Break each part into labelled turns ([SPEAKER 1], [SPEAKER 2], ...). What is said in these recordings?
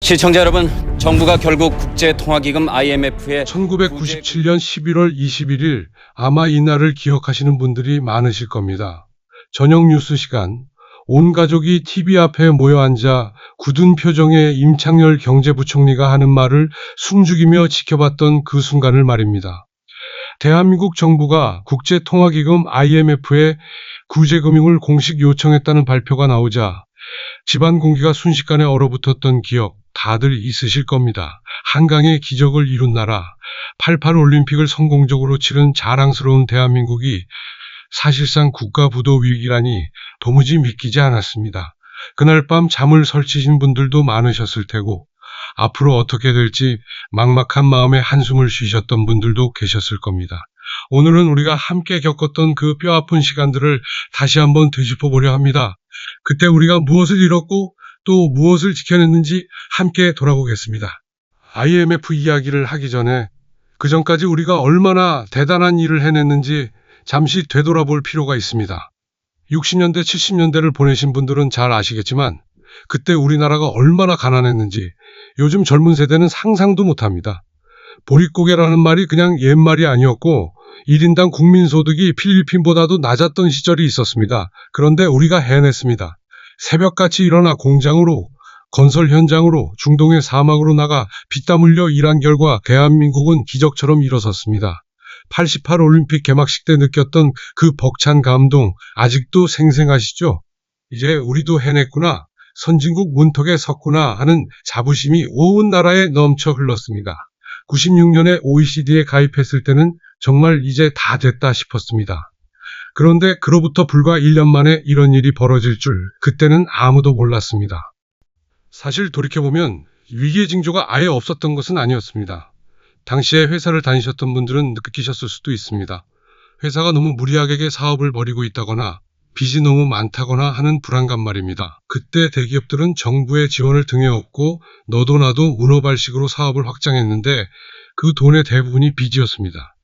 [SPEAKER 1] 시청자 여러분, 정부가 결국 국제통화기금 IMF에
[SPEAKER 2] 1997년 11월 21일 아마 이날을 기억하시는 분들이 많으실 겁니다. 저녁 뉴스 시간 온 가족이 TV 앞에 모여 앉아 굳은 표정의 임창열 경제부총리가 하는 말을 숨죽이며 지켜봤던 그 순간을 말입니다. 대한민국 정부가 국제통화기금 IMF에 구제금융을 공식 요청했다는 발표가 나오자 집안 공기가 순식간에 얼어붙었던 기억 다들 있으실 겁니다. 한강의 기적을 이룬 나라, 88 올림픽을 성공적으로 치른 자랑스러운 대한민국이 사실상 국가부도 위기라니 도무지 믿기지 않았습니다. 그날 밤 잠을 설치신 분들도 많으셨을 테고 앞으로 어떻게 될지 막막한 마음에 한숨을 쉬셨던 분들도 계셨을 겁니다. 오늘은 우리가 함께 겪었던 그 뼈아픈 시간들을 다시 한번 되짚어보려 합니다. 그때 우리가 무엇을 잃었고 또 무엇을 지켜냈는지 함께 돌아보겠습니다. IMF 이야기를 하기 전에 그 전까지 우리가 얼마나 대단한 일을 해냈는지 잠시 되돌아볼 필요가 있습니다. 60년대, 70년대를 보내신 분들은 잘 아시겠지만 그때 우리나라가 얼마나 가난했는지 요즘 젊은 세대는 상상도 못합니다. 보릿고개라는 말이 그냥 옛말이 아니었고 1인당 국민소득이 필리핀보다도 낮았던 시절이 있었습니다. 그런데 우리가 해냈습니다. 새벽같이 일어나 공장으로, 건설 현장으로, 중동의 사막으로 나가 피땀 흘려 일한 결과 대한민국은 기적처럼 일어섰습니다. 88 올림픽 개막식 때 느꼈던 그 벅찬 감동 아직도 생생하시죠? 이제 우리도 해냈구나, 선진국 문턱에 섰구나 하는 자부심이 온 나라에 넘쳐 흘렀습니다. 96년에 OECD에 가입했을 때는 정말 이제 다 됐다 싶었습니다. 그런데 그로부터 불과 1년 만에 이런 일이 벌어질 줄 그때는 아무도 몰랐습니다. 사실 돌이켜보면 위기의 징조가 아예 없었던 것은 아니었습니다. 당시에 회사를 다니셨던 분들은 느끼셨을 수도 있습니다. 회사가 너무 무리하게 사업을 벌이고 있다거나 빚이 너무 많다거나 하는 불안감 말입니다. 그때 대기업들은 정부의 지원을 등에 업고 너도 나도 문어발식으로 사업을 확장했는데 그 돈의 대부분이 빚이었습니다.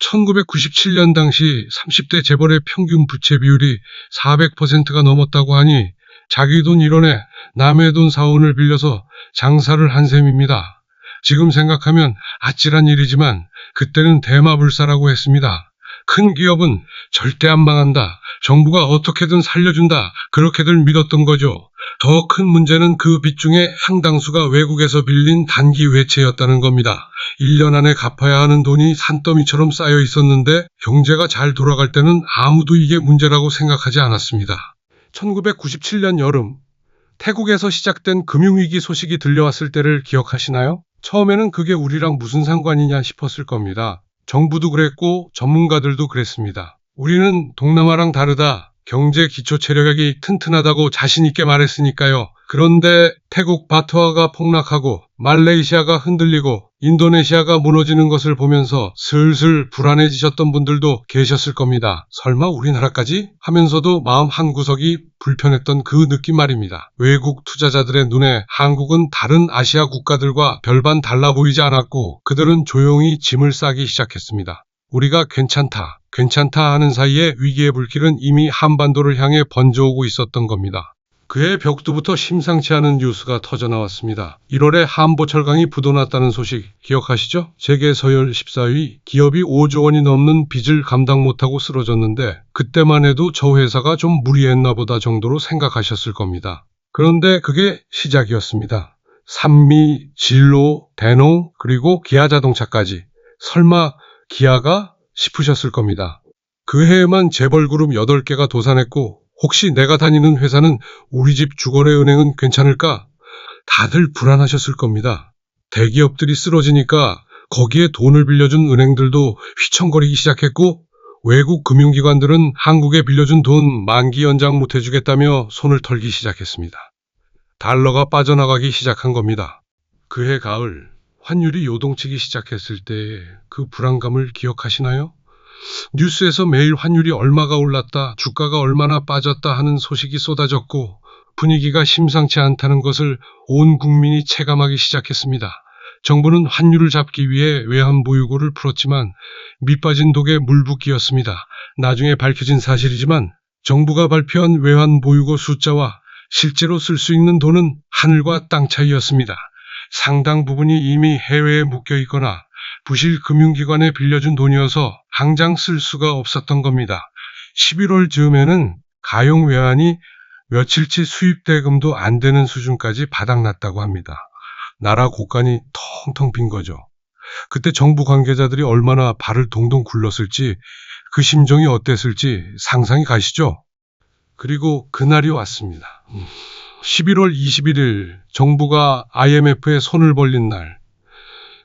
[SPEAKER 2] 1997년 당시 30대 재벌의 평균 부채 비율이 400%가 넘었다고 하니 자기 돈 1원에 남의 돈 4원을 빌려서 장사를 한 셈입니다. 지금 생각하면 아찔한 일이지만 그때는 대마불사라고 했습니다. 큰 기업은 절대 안 망한다, 정부가 어떻게든 살려준다, 그렇게들 믿었던 거죠. 더 큰 문제는 그 빚 중에 상당수가 외국에서 빌린 단기 외채였다는 겁니다. 1년 안에 갚아야 하는 돈이 산더미처럼 쌓여 있었는데 경제가 잘 돌아갈 때는 아무도 이게 문제라고 생각하지 않았습니다. 1997년 여름, 태국에서 시작된 금융위기 소식이 들려왔을 때를 기억하시나요? 처음에는 그게 우리랑 무슨 상관이냐 싶었을 겁니다. 정부도 그랬고 전문가들도 그랬습니다. 우리는 동남아랑 다르다, 경제 기초 체력이 튼튼하다고 자신있게 말했으니까요. 그런데 태국 바트화가 폭락하고 말레이시아가 흔들리고 인도네시아가 무너지는 것을 보면서 슬슬 불안해지셨던 분들도 계셨을 겁니다. 설마 우리나라까지? 하면서도 마음 한구석이 불편했던 그 느낌 말입니다. 외국 투자자들의 눈에 한국은 다른 아시아 국가들과 별반 달라 보이지 않았고 그들은 조용히 짐을 싸기 시작했습니다. 우리가 괜찮다, 괜찮다 하는 사이에 위기의 불길은 이미 한반도를 향해 번져오고 있었던 겁니다. 그해 벽두부터 심상치 않은 뉴스가 터져나왔습니다. 1월에 한보철강이 부도났다는 소식 기억하시죠? 세계 서열 14위, 기업이 5조 원이 넘는 빚을 감당 못하고 쓰러졌는데 그때만 해도 저 회사가 좀 무리했나 보다 정도로 생각하셨을 겁니다. 그런데 그게 시작이었습니다. 산미, 진로, 대농, 그리고 기아자동차까지. 설마 기아가? 싶으셨을 겁니다. 그 해에만 재벌그룹 8개가 도산했고 혹시 내가 다니는 회사는 우리 집 주거래은행은 괜찮을까? 다들 불안하셨을 겁니다. 대기업들이 쓰러지니까 거기에 돈을 빌려준 은행들도 휘청거리기 시작했고 외국 금융기관들은 한국에 빌려준 돈 만기 연장 못해주겠다며 손을 털기 시작했습니다. 달러가 빠져나가기 시작한 겁니다. 그해 가을 환율이 요동치기 시작했을 때의 그 불안감을 기억하시나요? 뉴스에서 매일 환율이 얼마가 올랐다, 주가가 얼마나 빠졌다 하는 소식이 쏟아졌고 분위기가 심상치 않다는 것을 온 국민이 체감하기 시작했습니다. 정부는 환율을 잡기 위해 외환보유고를 풀었지만 밑빠진 독에 물붓기였습니다. 나중에 밝혀진 사실이지만 정부가 발표한 외환보유고 숫자와 실제로 쓸 수 있는 돈은 하늘과 땅 차이였습니다. 상당 부분이 이미 해외에 묶여 있거나 부실 금융기관에 빌려준 돈이어서 당장 쓸 수가 없었던 겁니다. 11월 즈음에는 가용 외환이 며칠치 수입 대금도 안 되는 수준까지 바닥났다고 합니다. 나라 곳간이 텅텅 빈 거죠. 그때 정부 관계자들이 얼마나 발을 동동 굴렀을지, 그 심정이 어땠을지 상상이 가시죠? 그리고 그날이 왔습니다. 11월 21일 정부가 IMF에 손을 벌린 날.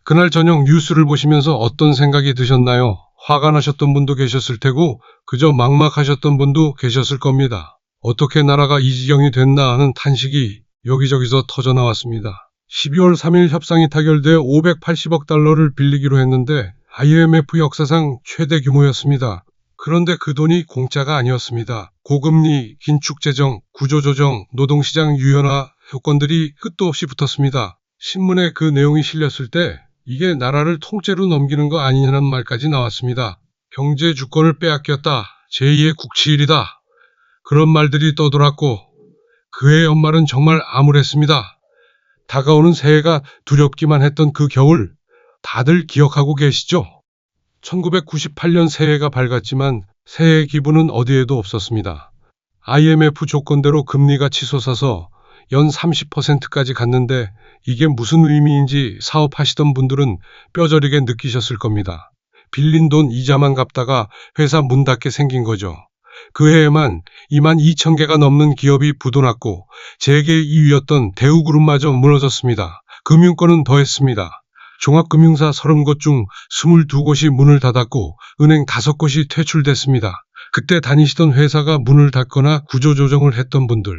[SPEAKER 2] 그날 저녁 뉴스를 보시면서 어떤 생각이 드셨나요? 화가 나셨던 분도 계셨을 테고 그저 막막하셨던 분도 계셨을 겁니다. 어떻게 나라가 이 지경이 됐나 하는 탄식이 여기저기서 터져나왔습니다. 12월 3일 협상이 타결돼 580억 달러를 빌리기로 했는데 IMF 역사상 최대 규모였습니다. 그런데 그 돈이 공짜가 아니었습니다. 고금리, 긴축재정, 구조조정, 노동시장 유연화 조건들이 끝도 없이 붙었습니다. 신문에 그 내용이 실렸을 때 이게 나라를 통째로 넘기는 거 아니냐는 말까지 나왔습니다. 경제 주권을 빼앗겼다. 제2의 국치일이다. 그런 말들이 떠돌았고 그의 연말은 정말 암울했습니다. 다가오는 새해가 두렵기만 했던 그 겨울, 다들 기억하고 계시죠? 1998년 새해가 밝았지만 새해 기분은 어디에도 없었습니다. IMF 조건대로 금리가 치솟아서 연 30%까지 갔는데 이게 무슨 의미인지 사업하시던 분들은 뼈저리게 느끼셨을 겁니다. 빌린 돈 이자만 갚다가 회사 문 닫게 생긴 거죠. 그 해에만 22,000개가 넘는 기업이 부도났고 재계 2위였던 대우그룹마저 무너졌습니다. 금융권은 더했습니다. 종합금융사 30곳 중 22곳이 문을 닫았고 은행 5곳이 퇴출됐습니다. 그때 다니시던 회사가 문을 닫거나 구조조정을 했던 분들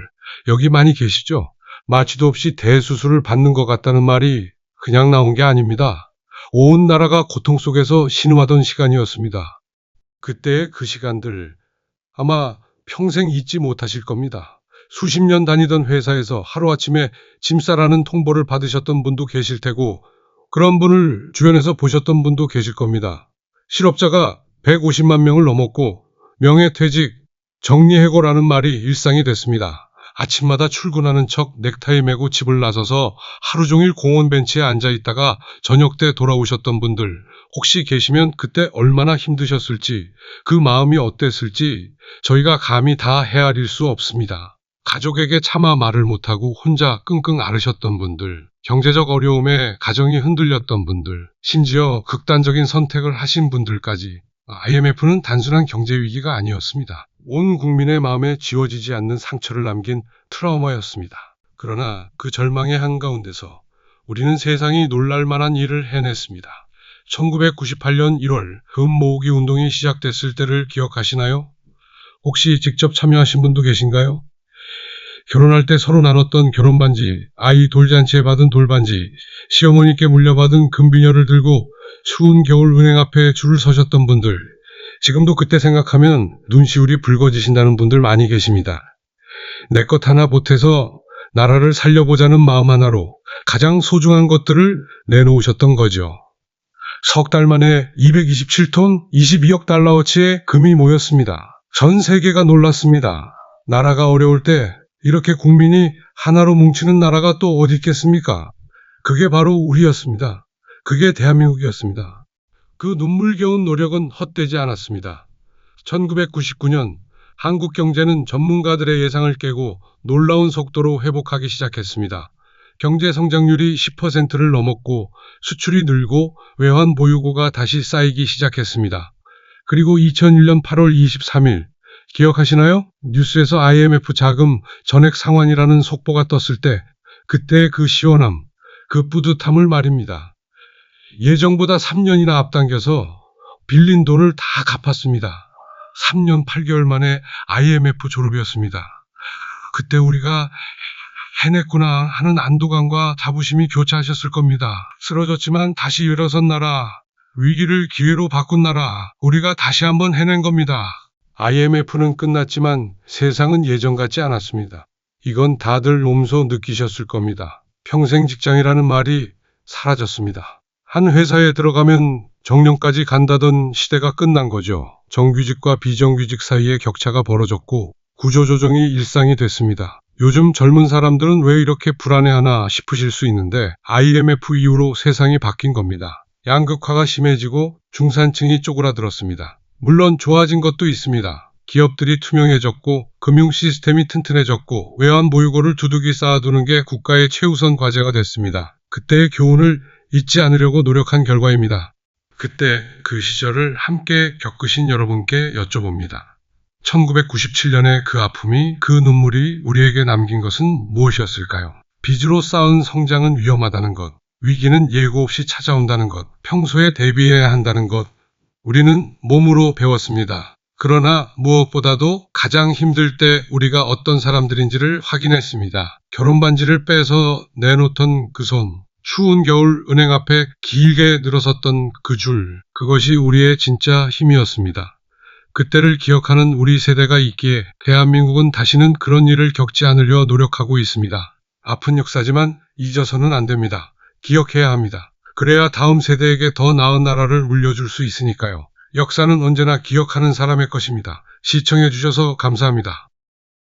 [SPEAKER 2] 여기 많이 계시죠? 마취도 없이 대수술을 받는 것 같다는 말이 그냥 나온 게 아닙니다. 온 나라가 고통 속에서 신음하던 시간이었습니다. 그때의 그 시간들 아마 평생 잊지 못하실 겁니다. 수십 년 다니던 회사에서 하루아침에 짐 싸라는 통보를 받으셨던 분도 계실 테고 그런 분을 주변에서 보셨던 분도 계실 겁니다. 실업자가 150만 명을 넘었고 명예퇴직, 정리해고라는 말이 일상이 됐습니다. 아침마다 출근하는 척 넥타이 메고 집을 나서서 하루 종일 공원 벤치에 앉아 있다가 저녁 때 돌아오셨던 분들 혹시 계시면 그때 얼마나 힘드셨을지 그 마음이 어땠을지 저희가 감히 다 헤아릴 수 없습니다. 가족에게 차마 말을 못하고 혼자 끙끙 앓으셨던 분들, 경제적 어려움에 가정이 흔들렸던 분들, 심지어 극단적인 선택을 하신 분들까지 IMF는 단순한 경제 위기가 아니었습니다. 온 국민의 마음에 지워지지 않는 상처를 남긴 트라우마였습니다. 그러나 그 절망의 한가운데서 우리는 세상이 놀랄 만한 일을 해냈습니다. 1998년 1월 금 모으기 운동이 시작됐을 때를 기억하시나요? 혹시 직접 참여하신 분도 계신가요? 결혼할 때 서로 나눴던 결혼반지, 아이 돌잔치에 받은 돌반지, 시어머니께 물려받은 금비녀를 들고 추운 겨울 은행 앞에 줄을 서셨던 분들, 지금도 그때 생각하면 눈시울이 붉어지신다는 분들 많이 계십니다. 내 것 하나 보태서 나라를 살려보자는 마음 하나로 가장 소중한 것들을 내놓으셨던 거죠. 석 달 만에 227톤 22억 달러어치의 금이 모였습니다. 전 세계가 놀랐습니다. 나라가 어려울 때 이렇게 국민이 하나로 뭉치는 나라가 또 어디 있겠습니까? 그게 바로 우리였습니다. 그게 대한민국이었습니다. 그 눈물겨운 노력은 헛되지 않았습니다. 1999년 한국 경제는 전문가들의 예상을 깨고 놀라운 속도로 회복하기 시작했습니다. 경제 성장률이 10%를 넘었고 수출이 늘고 외환 보유고가 다시 쌓이기 시작했습니다. 그리고 2001년 8월 23일 기억하시나요? 뉴스에서 IMF 자금 전액 상환이라는 속보가 떴을 때 그때의 그 시원함, 그 뿌듯함을 말입니다. 예정보다 3년이나 앞당겨서 빌린 돈을 다 갚았습니다. 3년 8개월 만에 IMF 졸업이었습니다. 그때 우리가 해냈구나 하는 안도감과 자부심이 교차하셨을 겁니다. 쓰러졌지만 다시 일어선 나라, 위기를 기회로 바꾼 나라, 우리가 다시 한번 해낸 겁니다. IMF는 끝났지만 세상은 예전 같지 않았습니다. 이건 다들 몸소 느끼셨을 겁니다. 평생 직장이라는 말이 사라졌습니다. 한 회사에 들어가면 정년까지 간다던 시대가 끝난 거죠. 정규직과 비정규직 사이의 격차가 벌어졌고 구조조정이 일상이 됐습니다. 요즘 젊은 사람들은 왜 이렇게 불안해하나 싶으실 수 있는데 IMF 이후로 세상이 바뀐 겁니다. 양극화가 심해지고 중산층이 쪼그라들었습니다. 물론 좋아진 것도 있습니다. 기업들이 투명해졌고 금융 시스템이 튼튼해졌고 외환 보유고를 두둑이 쌓아두는 게 국가의 최우선 과제가 됐습니다. 그때의 교훈을 잊지 않으려고 노력한 결과입니다. 그때 그 시절을 함께 겪으신 여러분께 여쭤봅니다. 1997년의 그 아픔이, 그 눈물이 우리에게 남긴 것은 무엇이었을까요? 빚으로 쌓은 성장은 위험하다는 것, 위기는 예고 없이 찾아온다는 것, 평소에 대비해야 한다는 것, 우리는 몸으로 배웠습니다. 그러나 무엇보다도 가장 힘들 때 우리가 어떤 사람들인지를 확인했습니다. 결혼 반지를 빼서 내놓던 그 손, 추운 겨울 은행 앞에 길게 늘어섰던 그 줄, 그것이 우리의 진짜 힘이었습니다. 그때를 기억하는 우리 세대가 있기에 대한민국은 다시는 그런 일을 겪지 않으려 노력하고 있습니다. 아픈 역사지만 잊어서는 안 됩니다. 기억해야 합니다. 그래야 다음 세대에게 더 나은 나라를 물려줄 수 있으니까요. 역사는 언제나 기억하는 사람의 것입니다. 시청해 주셔서 감사합니다.